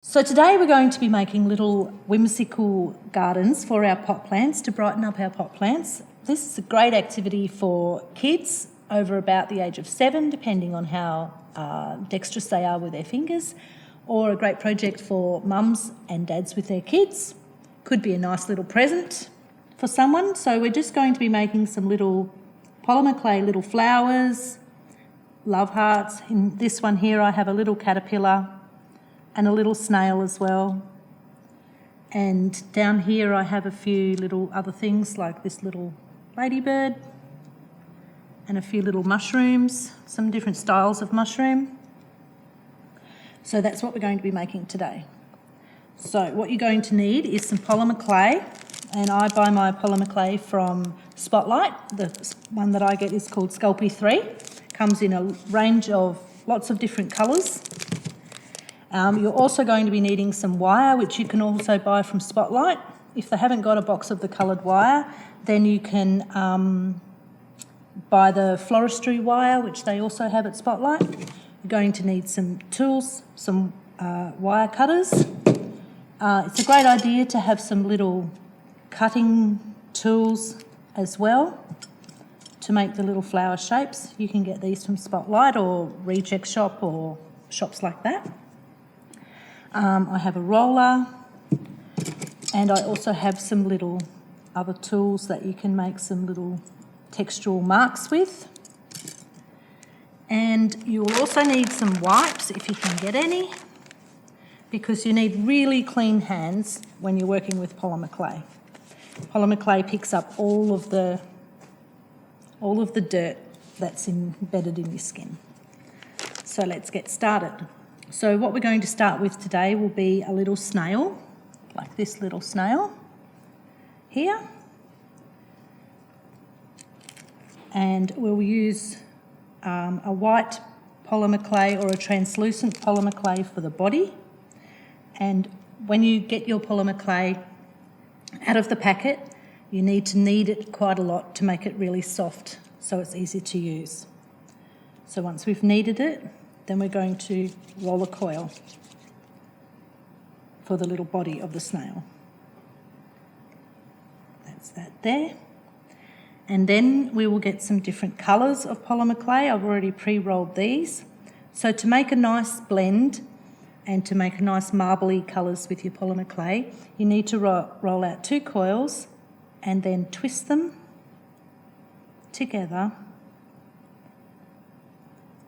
So today we're going to be making little whimsical gardens for our pot plants to brighten up our pot plants. This is a great activity for kids over about the age of 7, depending on how dexterous they are with their fingers, or a great project for mums and dads with their kids. Could be a nice little present for someone. So we're just going to be making some little polymer clay, little flowers, love hearts. In this one here I have a little caterpillar and a little snail as well. And down here I have a few little other things like this little ladybird and a few little mushrooms, some different styles of mushroom. So that's what we're going to be making today. So what you're going to need is some polymer clay, and I buy my polymer clay from Spotlight. The one that I get is called Sculpey 3. Comes in a range of lots of different colours. You're also going to be needing some wire, which you can also buy from Spotlight. If they haven't got a box of the coloured wire, then you can buy the floristry wire, which they also have at Spotlight. You're going to need some tools, some wire cutters. It's a great idea to have some little cutting tools as well to make the little flower shapes. You can get these from Spotlight or Reject Shop or shops like that. I have a roller, and I also have some little other tools that you can make some little textural marks with. And you will also need some wipes if you can get any, because you need really clean hands when you're working with polymer clay. Polymer clay picks up all of the dirt that's embedded in your skin. So let's get started. So what we're going to start with today will be a little snail, like this little snail here. And we'll use a white polymer clay or a translucent polymer clay for the body. And when you get your polymer clay out of the packet, you need to knead it quite a lot to make it really soft so it's easy to use. So once we've kneaded it, then we're going to roll a coil for the little body of the snail. That's that there. And then we will get some different colours of polymer clay. I've already pre-rolled these. So to make a nice blend and to make nice marbly colours with your polymer clay, you need to roll out 2 coils and then twist them together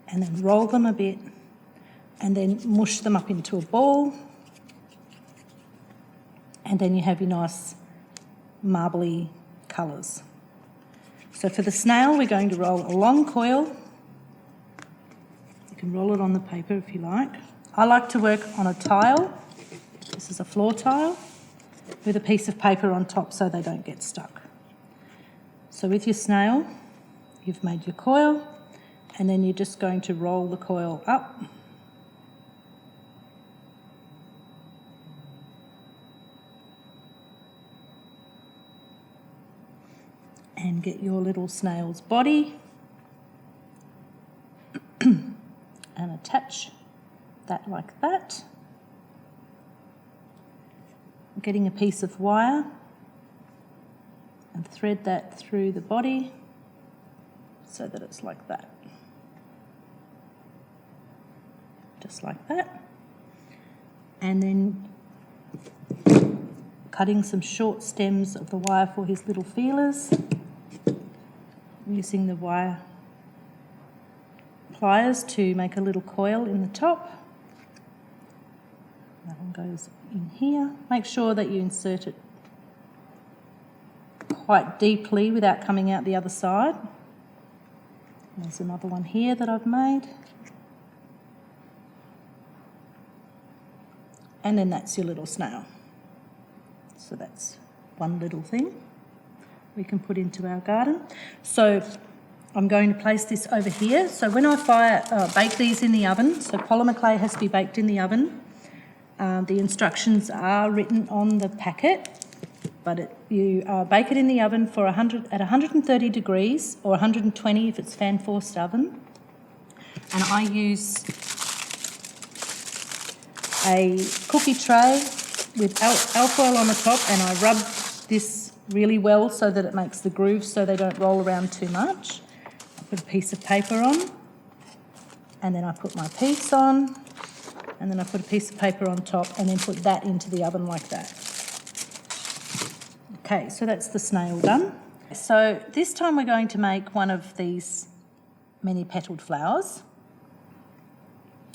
and then roll them a bit and then mush them up into a ball, and then you have your nice marbly colours. So for the snail, we're going to roll a long coil. You can roll it on the paper if you like. I like to work on a tile. This is a floor tile with a piece of paper on top so they don't get stuck. So with your snail, you've made your coil, and then you're just going to roll the coil up and get your little snail's body and attach that like that. Getting a piece of wire and thread that through the body so that it's like that. Just like that. And then cutting some short stems of the wire for his little feelers, using the wire pliers to make a little coil in the top. That one goes in here. Make sure that you insert it quite deeply without coming out the other side. There's another one here that I've made. And then that's your little snail. So that's one little thing we can put into our garden. So I'm going to place this over here. So when I bake these in the oven, so polymer clay has to be baked in the oven. The instructions are written on the packet, but you bake it in the oven for at 130 degrees or 120 if it's fan-forced oven. And I use a cookie tray with alfoil on the top, and I rub this really well so that it makes the grooves so they don't roll around too much. I put a piece of paper on, and then I put my piece on, and then I put a piece of paper on top, and then put that into the oven like that. Okay, so that's the snail done. So this time we're going to make one of these many petalled flowers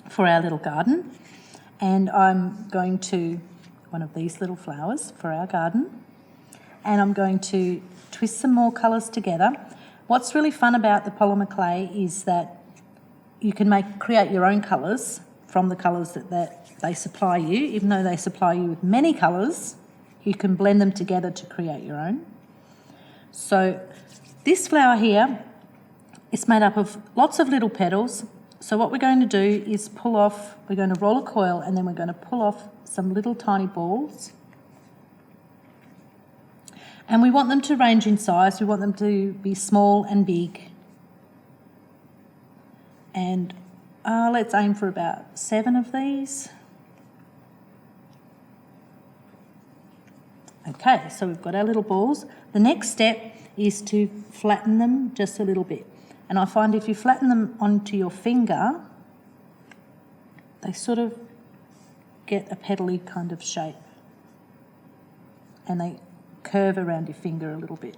for our little garden, and I'm going to one of these little flowers for our garden, and I'm going to twist some more colours together. What's really fun about the polymer clay is that you can create your own colours from the colours that they supply you. Even though they supply you with many colours, you can blend them together to create your own. So this flower here is made up of lots of little petals. So what we're going to do is we're going to roll a coil, and then we're going to pull off some little tiny balls. And we want them to range in size. We want them to be small and big. And let's aim for about 7 of these. Okay, so we've got our little balls. The next step is to flatten them just a little bit. And I find if you flatten them onto your finger, they sort of get a petally kind of shape. And they curve around your finger a little bit.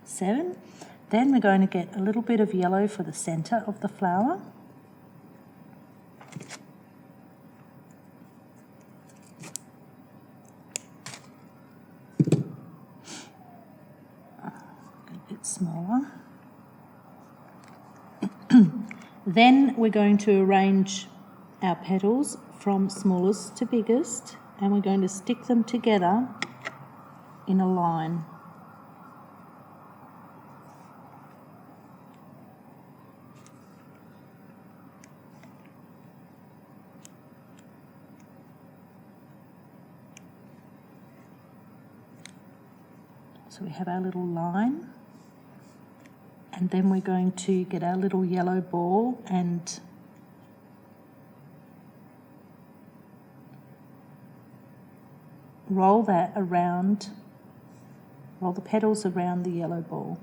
Seven. Then we're going to get a little bit of yellow for the centre of the flower. A bit smaller. Then we're going to arrange our petals from smallest to biggest, and we're going to stick them together in a line. So we have our little line, and then we're going to get our little yellow ball and roll the petals around the yellow ball.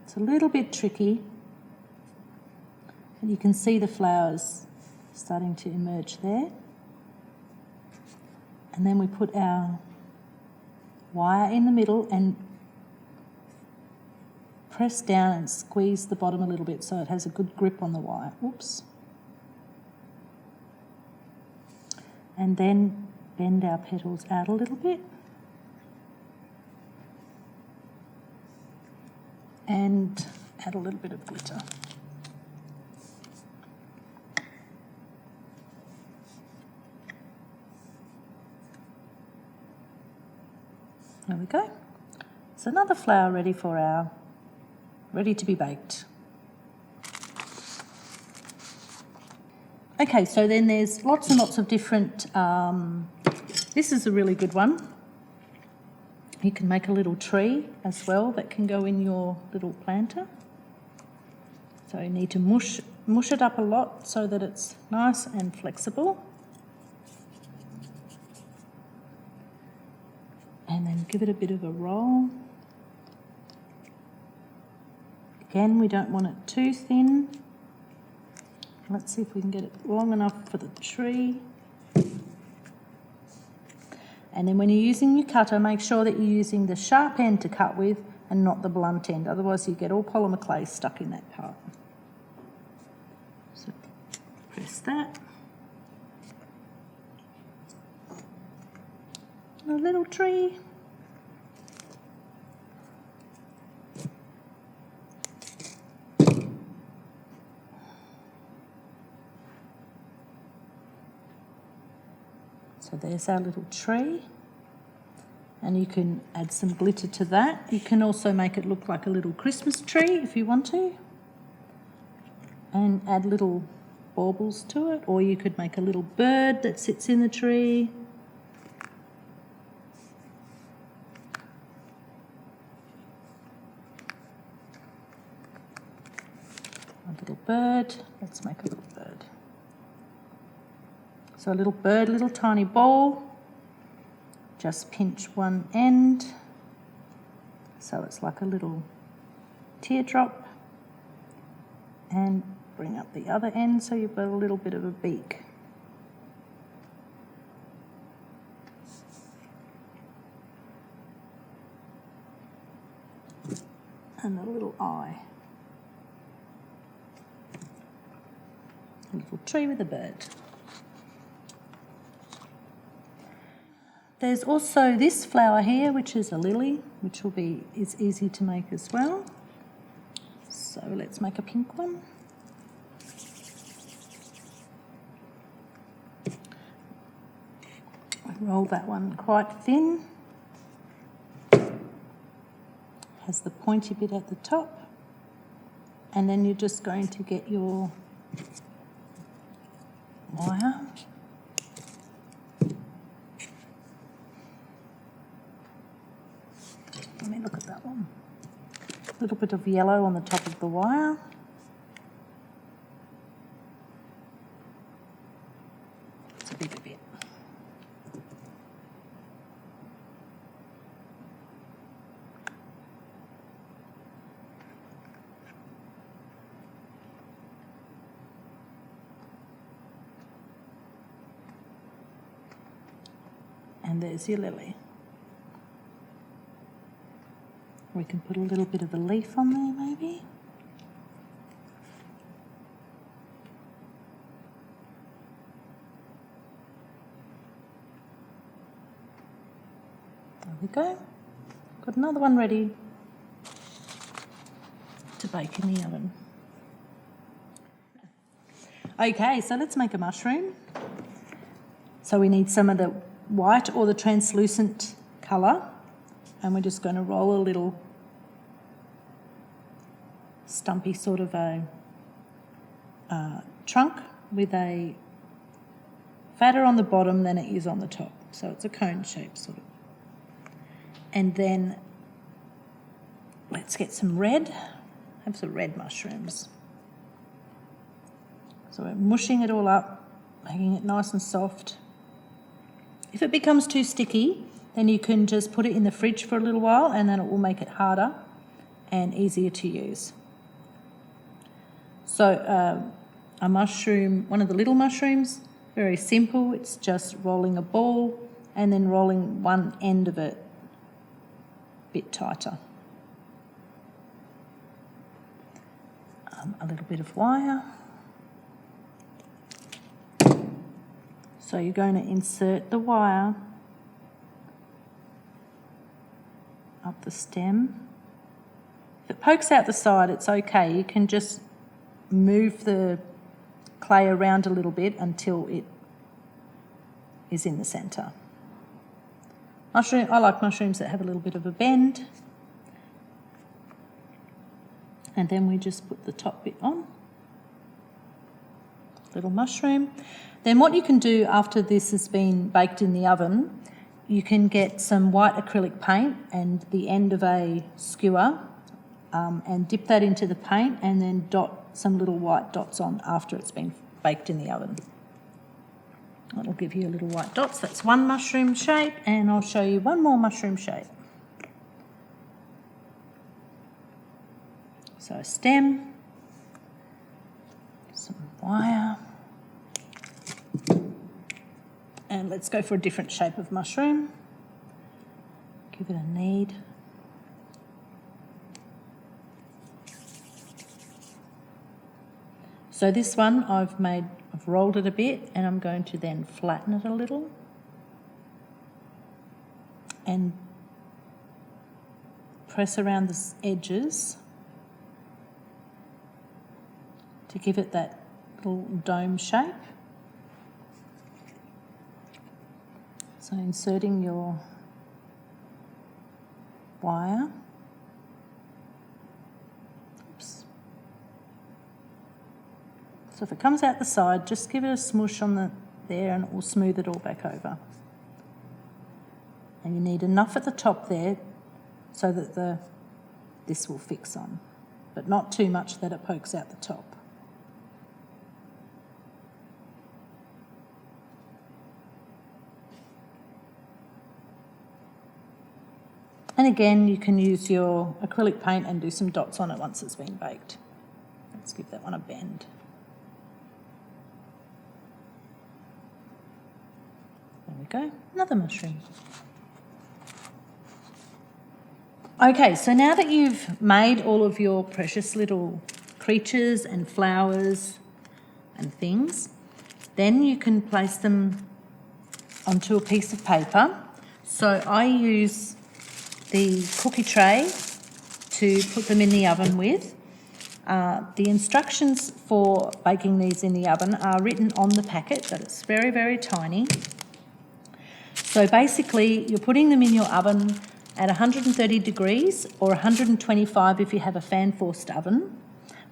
It's a little bit tricky, and you can see the flowers starting to emerge there. And then we put our wire in the middle and press down and squeeze the bottom a little bit so it has a good grip on the wire. Oops. And then bend our petals out a little bit. And add a little bit of glitter. There we go. It's another flower ready to be baked. Okay, so then there's lots and lots of different, this is a really good one. You can make a little tree as well that can go in your little planter. So you need to mush it up a lot so that it's nice and flexible. And then give it a bit of a roll. Again, we don't want it too thin. Let's see if we can get it long enough for the tree. And then when you're using your cutter, make sure that you're using the sharp end to cut with and not the blunt end. Otherwise you get all polymer clay stuck in that part. So press that. A little tree. So there's our little tree, and you can add some glitter to that. You can also make it look like a little Christmas tree if you want to, and add little baubles to it, or you could make a little bird that sits in the tree. A little bird. Let's make a little bird. So a little bird, little tiny ball. Just pinch one end so it's like a little teardrop, and bring up the other end so you've got a little bit of a beak. And a little eye. A little tree with a bird. There's also this flower here, which is a lily, which is easy to make as well. So let's make a pink one. Roll that one quite thin. Has the pointy bit at the top. And then you're just going to get your wire. Let me look at that one. A little bit of yellow on the top of the wire. It's a bigger bit. And there's your lily. We can put a little bit of a leaf on there maybe. There we go. Got another one ready to bake in the oven. Okay, so let's make a mushroom. So we need some of the white or the translucent colour, and we're just going to roll a little stumpy sort of a trunk with a fatter on the bottom than it is on the top. So it's a cone shape sort of. And then let's get some red. Have some red mushrooms. So we're mushing it all up, making it nice and soft. If it becomes too sticky, then you can just put it in the fridge for a little while, and then it will make it harder and easier to use. So a mushroom, one of the little mushrooms, very simple. It's just rolling a ball and then rolling one end of it a bit tighter. A little bit of wire. So you're going to insert the wire up the stem. If it pokes out the side, it's okay. You can just move the clay around a little bit until it is in the centre. I like mushrooms that have a little bit of a bend. And then we just put the top bit on. Little mushroom. Then what you can do after this has been baked in the oven, you can get some white acrylic paint and the end of a skewer and dip that into the paint and then dot some little white dots on after it's been baked in the oven. That'll give you little white dots. That's one mushroom shape, and I'll show you one more mushroom shape. So a stem, some wire, and let's go for a different shape of mushroom. Give it a knead. So this one I've rolled it a bit, and I'm going to then flatten it a little and press around the edges to give it that little dome shape. So inserting your wire. Oops. So if it comes out the side, just give it a smoosh on there and it will smooth it all back over. And you need enough at the top there so that this will fix on, but not too much that it pokes out the top. And again, you can use your acrylic paint and do some dots on it once it's been baked. Let's give that one a bend. There we go, another mushroom. Okay, so now that you've made all of your precious little creatures and flowers and things, then you can place them onto a piece of paper. So I use the cookie tray to put them in the oven with. The instructions for baking these in the oven are written on the packet, but it's very, very tiny. So basically, you're putting them in your oven at 130 degrees or 125 if you have a fan-forced oven.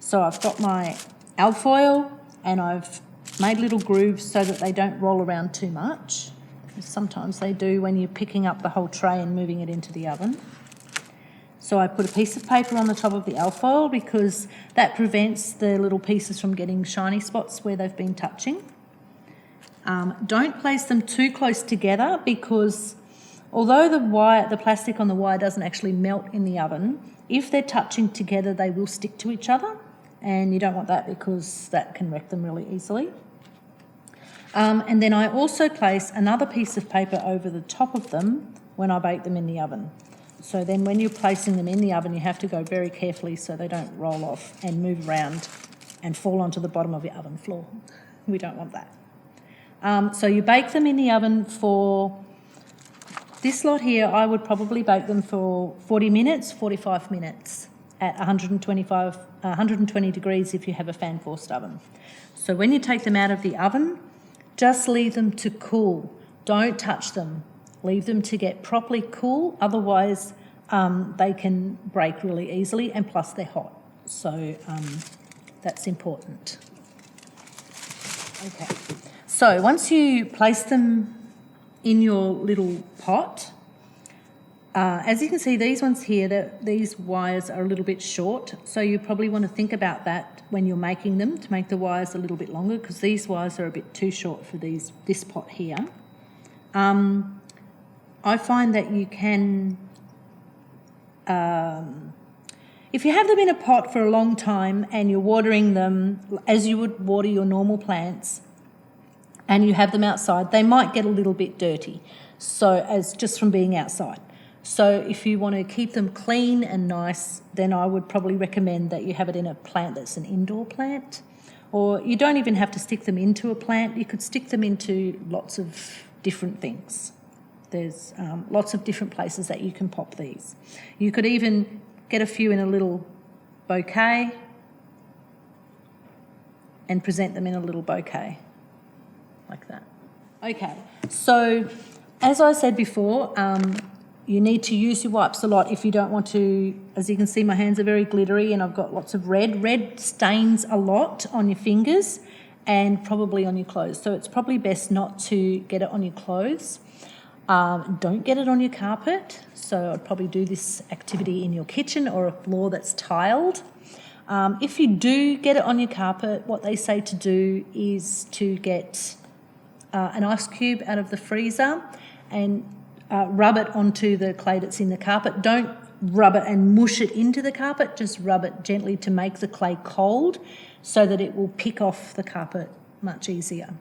So I've got my alfoil and I've made little grooves so that they don't roll around too much. Sometimes they do when you're picking up the whole tray and moving it into the oven. So I put a piece of paper on the top of the alfoil because that prevents the little pieces from getting shiny spots where they've been touching. Don't place them too close together because although the plastic on the wire doesn't actually melt in the oven, if they're touching together they will stick to each other, and you don't want that because that can wreck them really easily. And then I also place another piece of paper over the top of them when I bake them in the oven. So then when you're placing them in the oven, you have to go very carefully so they don't roll off and move around and fall onto the bottom of your oven floor. We don't want that. So you bake them in the oven for, this lot here, I would probably bake them for 40 minutes, 45 minutes at 120 degrees if you have a fan-forced oven. So when you take them out of the oven, just leave them to cool. Don't touch them. Leave them to get properly cool, otherwise they can break really easily, and plus they're hot. So that's important. Okay, so once you place them in your little pot, as you can see, these ones here, these wires are a little bit short, so you probably want to think about that when you're making them, to make the wires a little bit longer, because these wires are a bit too short for this pot here. I find that you can, if you have them in a pot for a long time and you're watering them as you would water your normal plants, and you have them outside, they might get a little bit dirty, so as just from being outside. So if you want to keep them clean and nice, then I would probably recommend that you have it in a plant that's an indoor plant. Or you don't even have to stick them into a plant. You could stick them into lots of different things. There's lots of different places that you can pop these. You could even get a few in a little bouquet and present them in a little bouquet like that. Okay, so as I said before, you need to use your wipes a lot if you don't want to, as you can see, my hands are very glittery and I've got lots of red. Red stains a lot on your fingers and probably on your clothes. So it's probably best not to get it on your clothes. Don't get it on your carpet. So I'd probably do this activity in your kitchen or a floor that's tiled. If you do get it on your carpet, what they say to do is to get an ice cube out of the freezer and rub it onto the clay that's in the carpet. Don't rub it and mush it into the carpet, just rub it gently to make the clay cold so that it will pick off the carpet much easier.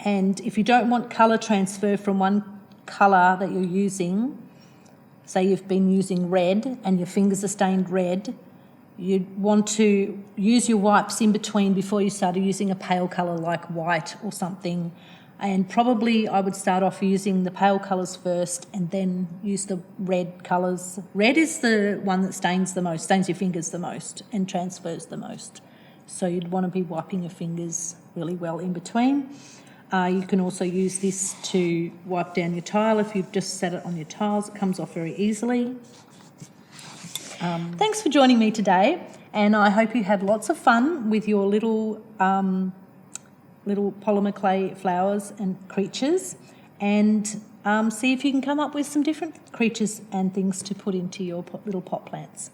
And if you don't want colour transfer from one colour that you're using, say you've been using red and your fingers are stained red, you'd want to use your wipes in between before you started using a pale colour like white or something. And probably I would start off using the pale colours first and then use the red colours. Red is the one that stains the most, stains your fingers the most and transfers the most. So you'd want to be wiping your fingers really well in between. You can also use this to wipe down your tile. If you've just set it on your tiles, it comes off very easily. Thanks for joining me today. And I hope you have lots of fun with your little polymer clay flowers and creatures, and see if you can come up with some different creatures and things to put into your little pot plants.